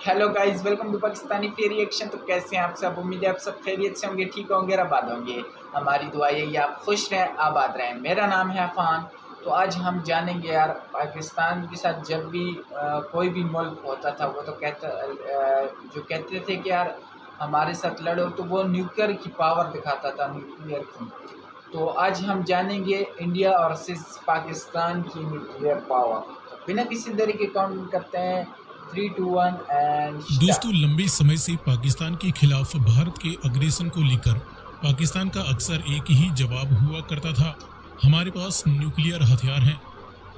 Hello guys, welcome to Pakistani fair reaction. तो कैसे हैं आप सब? उम्मीद है आप सब खैरियत से होंगे, ठीक होंगे, आबाद होंगे। हमारी दुआ यही आप खुश रहें, आबाद रहें। मेरा नाम है अफान। तो आज हम जानेंगे यार, पाकिस्तान के साथ जब भी कोई भी मुल्क होता था वो तो जो कहते थे कि यार हमारे साथ लड़ो, तो वो न्यूक्लियर की पावर दिखाता था, न्यूक्लियर की। तो आज हम जानेंगे इंडिया और पाकिस्तान की न्यूक्लियर पावर। तो बिना किसी देरी के काउंट करते हैं, 3, 2, 1 एंड दोस्तों, स्टार्ट। लंबे समय से पाकिस्तान के खिलाफ भारत के अग्रेसन को लेकर पाकिस्तान का अक्सर एक ही जवाब हुआ करता था, हमारे पास न्यूक्लियर हथियार हैं।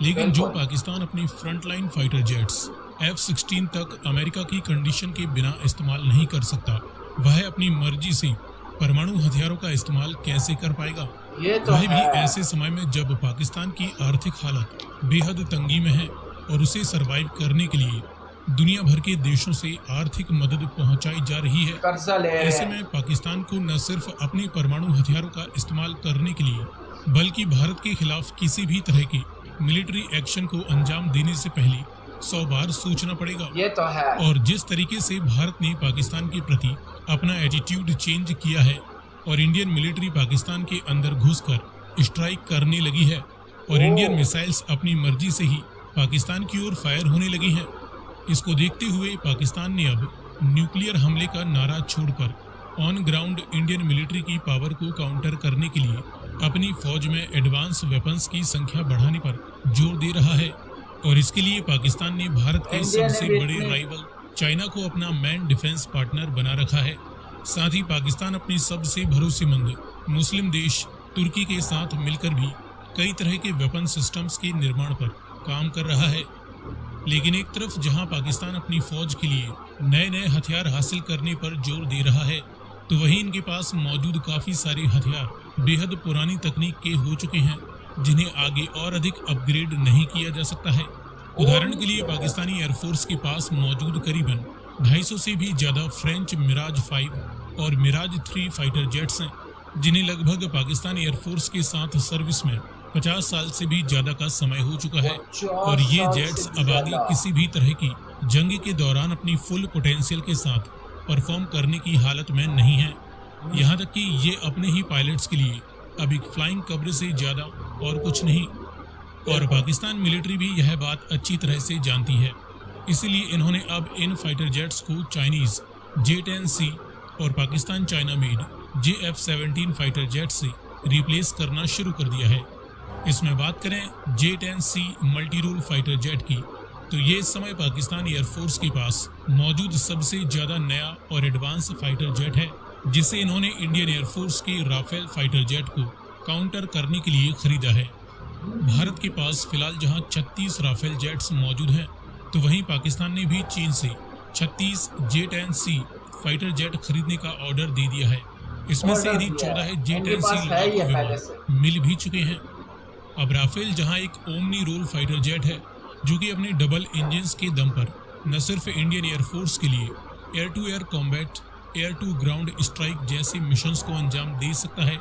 लेकिन जो बिल्कुल। पाकिस्तान अपनी फ्रंटलाइन फाइटर जेट्स F-16 तक अमेरिका की कंडीशन के बिना इस्तेमाल नहीं कर सकता, वह अपनी मर्जी से परमाणु हथियारों का इस्तेमाल कैसे कर पाएगा? ये तो वह भी है। ऐसे समय में जब पाकिस्तान की आर्थिक हालत बेहद तंगी में है और उसे सरवाइव करने के लिए दुनिया भर के देशों से आर्थिक मदद पहुंचाई जा रही है। कर्जा ले रहे ऐसे हैं। में पाकिस्तान को न सिर्फ अपने परमाणु हथियारों का इस्तेमाल करने के लिए, बल्कि भारत के खिलाफ किसी भी तरह के मिलिट्री एक्शन को अंजाम देने से पहले 100 बार सोचना पड़ेगा। ये तो है। और जिस तरीके से भारत ने पाकिस्तान के प्रति अपना एटीट्यूड चेंज किया है और इंडियन मिलिट्री पाकिस्तान के अंदर घुसकर स्ट्राइक करने लगी है और इंडियन मिसाइल्स अपनी मर्जी से ही पाकिस्तान की ओर फायर होने लगी हैं, इसको देखते हुए पाकिस्तान ने अब न्यूक्लियर हमले का नारा छोड़कर ऑन ग्राउंड इंडियन मिलिट्री की पावर को काउंटर करने के लिए अपनी फौज में एडवांस वेपन्स की संख्या बढ़ाने पर जोर दे रहा है। और इसके लिए पाकिस्तान ने भारत के सबसे बड़े राइवल चाइना को अपना मैन डिफेंस पार्टनर बना रखा है। साथ ही पाकिस्तान अपनी सबसे भरोसेमंद मुस्लिम देश तुर्की के साथ मिलकर भी कई तरह के वेपन सिस्टम्स के निर्माण पर काम कर रहा है। लेकिन एक तरफ जहां पाकिस्तान अपनी फौज के लिए नए नए हथियार हासिल करने पर जोर दे रहा है, तो वहीं इनके पास मौजूद काफी सारे हथियार बेहद पुरानी तकनीक के हो चुके हैं, जिन्हें आगे और अधिक अपग्रेड नहीं किया जा सकता है। उदाहरण के लिए पाकिस्तानी एयरफोर्स के पास मौजूद करीबन 250 से भी ज्यादा फ्रेंच मिराज 5 और मिराज 3 फाइटर जेट्स हैं, जिन्हें लगभग पाकिस्तान एयरफोर्स के साथ सर्विस में 50 साल से भी ज्यादा का समय हो चुका है। और ये जेट्स अब आगे किसी भी तरह की जंग के दौरान अपनी फुल पोटेंशियल के साथ परफॉर्म करने की हालत में नहीं है। यहाँ तक कि ये अपने ही पायलट्स के लिए अब एक फ्लाइंग कब्र से ज्यादा और कुछ नहीं। और पाकिस्तान मिलिट्री भी यह बात अच्छी तरह से जानती है, इसीलिए इन्होंने अब इन फाइटर जेट्स को चाइनीज J-10C और Pakistan China made JF-17 fighter jet से रिप्लेस करना शुरू कर दिया है। इसमें बात करें J-10C multi role fighter jet की, तो ये इस समय पाकिस्तान एयरफोर्स के पास मौजूद सबसे ज्यादा नया और एडवांस फाइटर जेट है, जिसे इन्होंने इंडियन एयरफोर्स के राफेल फाइटर जेट को काउंटर करने के लिए खरीदा है। भारत के पास फिलहाल जहां 36 राफेल जेट्स मौजूद हैं, तो वहीं पाकिस्तान ने भी चीन से 36 J-10C फाइटर जेट खरीदने का ऑर्डर दे दिया है। इसमें से इन्हें 14 J-10C मिल भी चुके हैं। अब राफेल जहां एक ओमनी रोल फाइटर जेट है, जो कि अपने डबल इंजन्स के दम पर न सिर्फ इंडियन एयरफोर्स के लिए air to air combat, air to ground strike जैसे मिशंस को अंजाम दे सकता है,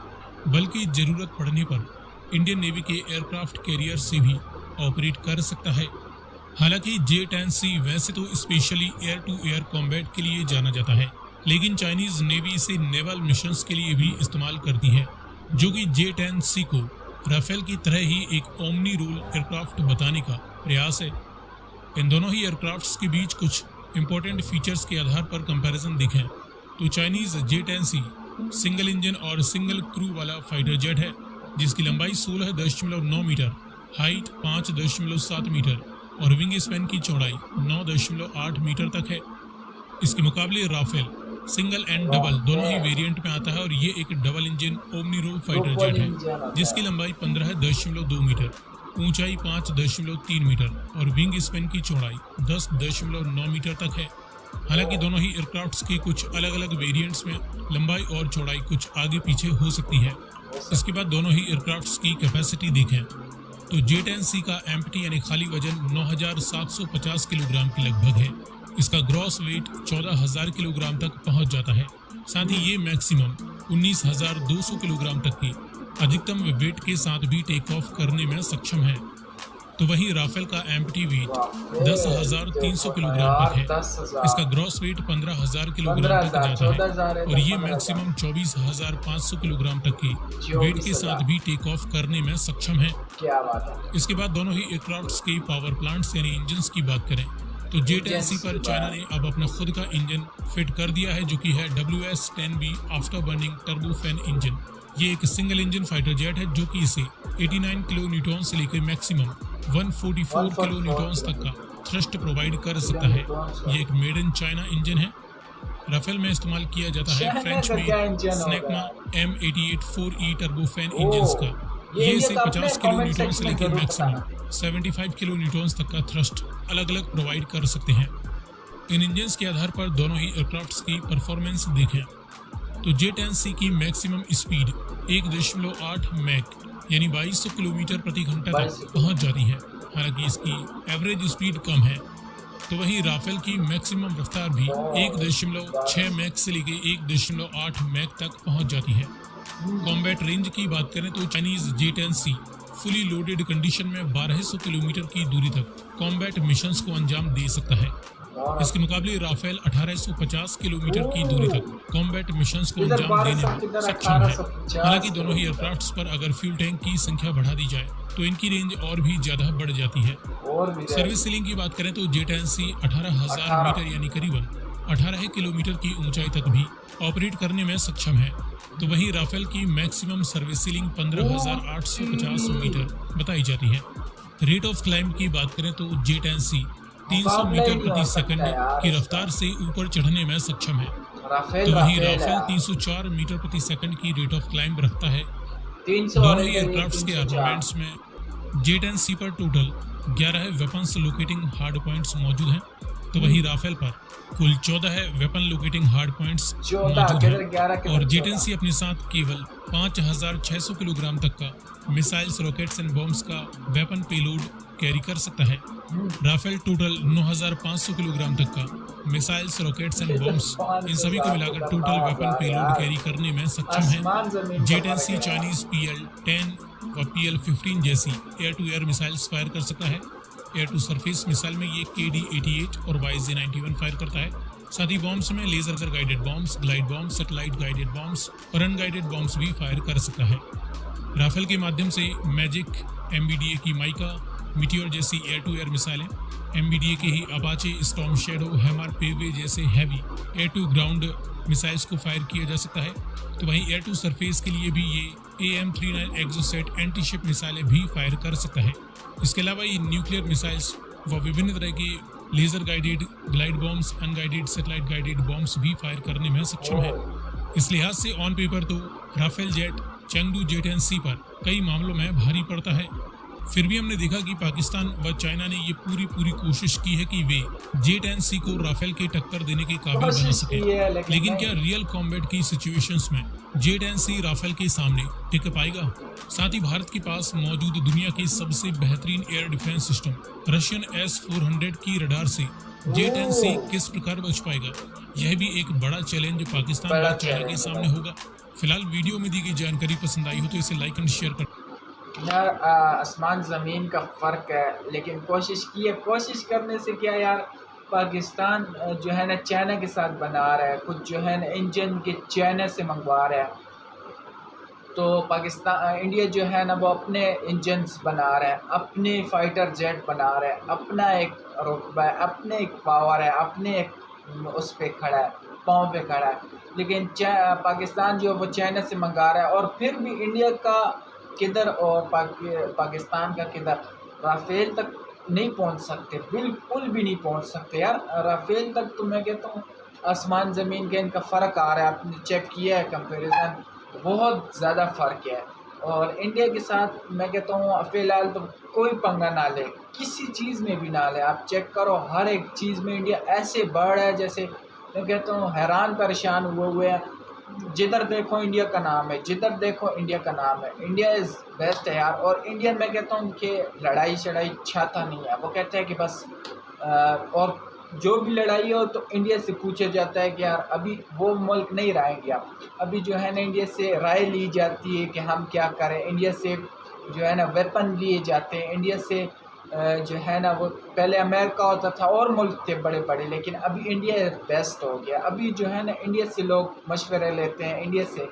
बल्कि जरूरत पड़ने पर इंडियन नेवी के एयरक्राफ्ट कैरियर से भी ऑपरेट कर सकता है। हालांकि J-10C वैसे तो specially air to air combat के लिए जाना जाता है, लेकिन चाइनीज नेवी इसे नेवल मिशंस के लिए भी इस्तेमाल करती है, जो कि J-10C को राफेल की तरह ही एक ओमनी रोल एयरक्राफ्ट बताने का प्रयास है। इन दोनों ही एयरक्राफ्ट्स के बीच कुछ इंपॉर्टेंट फीचर्स के आधार पर कंपैरिजन देखें तो चाइनीज J-10C सिंगल इंजन और सिंगल क्रू वाला फाइटर जेट है, जिसकी लंबाई 16.9 मीटर, हाइट 5.7 मीटर और विंग स्पैन की चौड़ाई 9.8 मीटर तक है। इसके मुकाबले राफेल सिंगल एंड डबल दोनों ही वेरिएंट में आता है, और ये एक double engine omni role fighter jet है, जिसकी लंबाई 15.2 मीटर, ऊंचाई 5.3 मीटर और विंग स्पैन की चौड़ाई 10.9 मीटर तक है। हालांकि दोनों ही एयरक्राफ्ट्स की कुछ अलग अलग वेरिएंट्स में लंबाई और चौड़ाई कुछ आगे पीछे हो सकती है। इसके बाद दोनों ही एयरक्राफ्ट्स की कैपेसिटी देखें तो J-10C का एम्प्टी यानी खाली वजन 9,750 किलोग्राम के लगभग है। इसका ग्रॉस वेट 14,000 किलोग्राम तक पहुंच जाता है। साथ ही ये मैक्सिमम 19,200 किलोग्राम तक की अधिकतम वेट के साथ भी टेक ऑफ करने में सक्षम है। तो वहीं राफेल का एम्प्टी वेट 10,300 किलोग्राम यार तक है। 10,000 इसका ग्रॉस वेट 15,000 किलोग्राम तक 15,000 जाता है 14,000 है और तो ये 15,000 मैक्सिमम 24,500 किलोग्राम तक की वेट के 24,000 साथ भी टेक ऑफ करने में सक्षम है। क्या बात है। इसके बाद दोनों ही एयरक्राफ्ट्स के पावर प्लांट्स यानी इंजन्स की बात करें तो J-10C पर चाइना ने अब अपना खुद का इंजन फिट कर दिया है, जो कि है WS-10B after burning turbofan engine. ये एक सिंगल इंजन फाइटर जेट है जो कि इसे 89 किलो न्यूटन से लेकर मैक्सिमम 144 किलो न्यूटन तक का थ्रस्ट प्रोवाइड कर सकता है। ये एक मेड इन चाइना इंजन है। राफेल में इस्तेमाल किया जाता है चाइना फ्रेंच का में क्या इंजन स्नेकमा होगा? M88-4E टर्बोफैन इंजन्स का। ये इसे तो अपने 50 किलो comment न्यूटन से section में लेकर जरूर मैक्सिमम 75 किलो न्यूटन तक का थ्रस्ट अलग अलग प्रोवाइड कर सकते हैं। इन इंजन्स के आधार पर दोनों ही एयरक्राफ्ट्स की परफॉर्मेंस देखें तो J-10C की मैक्सिमम स्पीड 1.8 मैक यानी 2200 किलोमीटर प्रति घंटा तक पहुंच जाती है। हालांकि इसकी एवरेज स्पीड कम है। तो वहीं राफेल की मैक्सिमम रफ्तार भी 1.6 मैक से लेकर 1.8 मैक तक पहुंच जाती है। कॉम्बैट रेंज की बात करें तो Chinese J-10C fully loaded condition में 1200 किलोमीटर की दूरी तक कॉम्बैट मिशंस को अंजाम दे सकता है। इसके मुकाबले राफेल 1850 किलोमीटर की दूरी तक कॉम्बैट मिशंस को अंजाम देने में सक्षम है। हालांकि दोनों ही एयरक्राफ्ट्स पर अगर फ्यूल टैंक की संख्या बढ़ा दी जाए तो इनकी रेंज और भी ज्यादा बढ़ जाती है। सर्विस सीलिंग की बात करें तो J-10C 18,000 मीटर यानी करीबन 18 किलोमीटर की ऊंचाई तक भी ऑपरेट करने में सक्षम है। तो वहीं राफेल की मैक्सिमम सर्विस सीलिंग 15,850 मीटर बताई जाती है। रेट ऑफ क्लाइंब की बात करें तो J-10C 300 मीटर प्रति सेकंड की रफ्तार से ऊपर चढ़ने में सक्षम है। तो वहीं राफेल 304 मीटर प्रति सेकंड की रेट ऑफ क्लाइंब रखता है। दोनों ही एयरक्राफ्ट्स के आर्मामेंट्स में J-10C पर total 11 weapons locating hard points मौजूद हैं। तो वहीं राफेल पर कुल 14 वेपन लोकेटिंग हार्ड पॉइंट्स मौजूद हैं और J-10C अपने साथ केवल 5,600 किलोग्राम तक का मिसाइल्स, रॉकेट्स एंड बॉम्ब्स का वेपन पेलोड कैरी कर सकता है। राफेल टोटल 9,500 किलोग्राम तक का मिसाइल्स, रॉकेट्स एंड बॉम्ब्स इन सभी को मिलाकर टोटल वेपन पेलोड कैरी करने में सक्षम है। J-10C चाइनीज PL-10 और PL-15 जैसी air to air missiles fire कर सकता है। एयर टू सरफेस मिसाइल में ये KD-88 और YZ-91 फायर करता है। साथ ही बॉम्ब्स में laser guided bombs, glide bombs, satellite guided bombs और अनगाइडेड बॉम्ब्स भी फायर कर सकता है। राफेल के माध्यम से मैजिक, MBDA की MICA, Meteor air air to एयर मिसाइलें, MBDA के ही Apache, Storm Shadow, Hammer, Paveway जैसे heavy air to ground missiles को फायर किया जा सकता है। तो वहीं एयर टू सरफेस के लिए भी ये AM-39 एक्सोसेट एंटी शिप मिसाइलें भी फायर कर सकता है। इसके अलावा ये न्यूक्लियर मिसाइल्स व विभिन्न तरह के laser guided glide bombs, unguided satellite guided bombs भी फायर करने में सक्षम है। इस लिहाज से ऑन पेपर तो राफेल जेट चेंगडू J-10C पर कई मामलों में भारी पड़ता है। फिर भी हमने देखा कि पाकिस्तान व चाइना ने ये पूरी कोशिश की है कि वे J-10C को राफेल के टक्कर देने के काबिल बना सके। लेकिन क्या रियल कॉम्बैट की सिचुएशंस में J-10C राफेल के सामने टिक पाएगा? साथ ही भारत के पास मौजूद दुनिया के सबसे बेहतरीन air defence system Russian S-400 की रडार से J-10C किस प्रकार बच पाएगा? यह भी एक बड़ा चैलेंज पाकिस्तान व चाइना के सामने होगा। फिलहाल वीडियो में दी गई जानकारी पसंद आई हो तो इसे लाइक एंड शेयर कर। यार आसमान ज़मीन का फ़र्क है, लेकिन कोशिश की है। कोशिश करने से क्या यार, पाकिस्तान जो है ना चाइना के साथ बना रहा है, कुछ जो है ना इंजन के चाइना से मंगवा रहा है। तो पाकिस्तान इंडिया जो है ना वो अपने इंजन्स बना रहा है, अपने फाइटर जेट बना रहा है, अपना एक रुतबा है, अपने एक पावर है, अपने एक उस पे खड़ा है, पाँव पे खड़ा है। लेकिन पाकिस्तान जो वो चाइना से मंगा रहा है और फिर भी इंडिया का किधर और पाकिस्तान का किधर, राफेल तक नहीं पहुंच सकते, बिल्कुल भी नहीं पहुंच सकते यार। राफेल तक तो मैं कहता हूँ आसमान ज़मीन का इनका फ़र्क आ रहा है। आपने चेक किया है कंपैरिजन, बहुत ज़्यादा फ़र्क है। और इंडिया के साथ मैं कहता हूँ फ़िलहाल तो कोई पंगा ना ले, किसी चीज़ में भी ना ले। आप चेक करो, हर एक चीज़ में इंडिया ऐसे बढ़ है, जैसे मैं कहता हूँ हैरान परेशान हुए हैं। जिधर देखो इंडिया का नाम है, जिधर देखो इंडिया का नाम है। इंडिया इज़ बेस्ट है यार। और इंडिया मैं कहता हूँ कि लड़ाई शड़ाई चाहता नहीं है। वो कहते हैं कि बस और जो भी लड़ाई हो तो इंडिया से पूछा जाता है कि यार अभी वो मुल्क नहीं रहा इंडिया। अभी जो है ना इंडिया से राय ली जाती है कि हम क्या करें। इंडिया से जो है ना वेपन लिए जाते हैं, इंडिया से जो है ना वो पहले अमेरिका होता था और मुल्क थे बड़े बड़े, लेकिन अभी इंडिया बेस्ट हो गया। अभी जो है ना इंडिया से लोग मशवरे लेते हैं इंडिया से,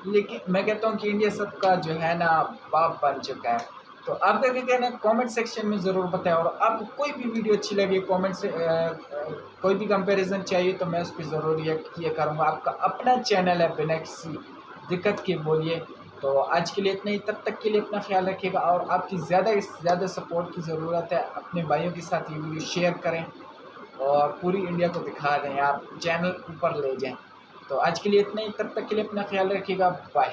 लेकिन मैं कहता हूँ कि इंडिया सबका जो है ना बाप बन चुका है। तो आपका क्या कहना है कमेंट सेक्शन में ज़रूर बताएं, और आपको कोई भी वीडियो अच्छी लगे कमेंट से कोई भी कंपैरिजन चाहिए तो मैं उस पर ज़रूर रिएक्ट किया करूँगा। आपका अपना चैनल है, बिना किसी दिक्कत के बोलिए। तो आज के लिए इतना ही, तब तक के लिए अपना ख्याल रखिएगा, और आपकी ज़्यादा से ज़्यादा सपोर्ट की ज़रूरत है। अपने भाइयों के साथ ये वीडियो शेयर करें और पूरी इंडिया को दिखा दें, आप चैनल ऊपर ले जाएं। तो आज के लिए इतना ही, तब तक के लिए अपना ख्याल रखिएगा, बाय।